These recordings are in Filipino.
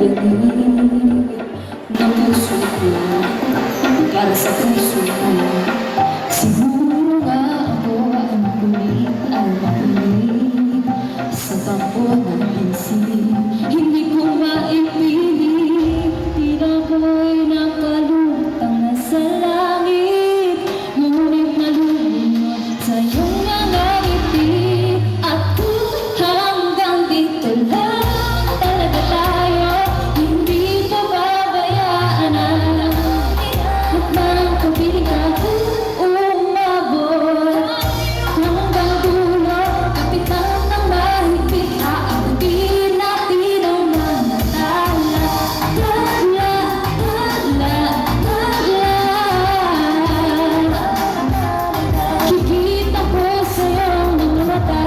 panaginip ng puso ko para sa puso ko. Siguro nga ako ay makulit, ay makulit sa tampo ng pinsip. Hindi ko maipilit, tila ko'y nakalutang na sa langit, ngunit nalulunod sa iyong mga ngiti. At kung hanggang dito lang talaga tayo, hindi ko babayaan na at ng kabilang umabot hanggang dulo. Kapitan ng mahigpit, aabutin natin ang mga tala. Tala, tala, tala. Kikita ko sa iyong mga mata.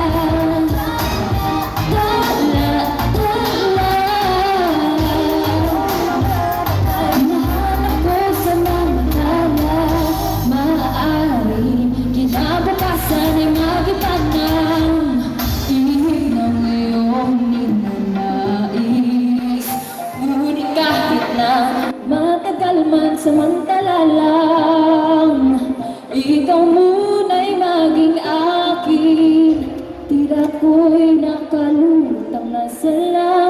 Tala, tala. Hinahanap ko sa mga tala. Maaaring kinabukasan ay magitan ng ihip ng iyong ninanais. Ngunit kahit na matagal man samantala lang, ikaw muna'y maging akin. Tila ko'y nakalutang na sa langit.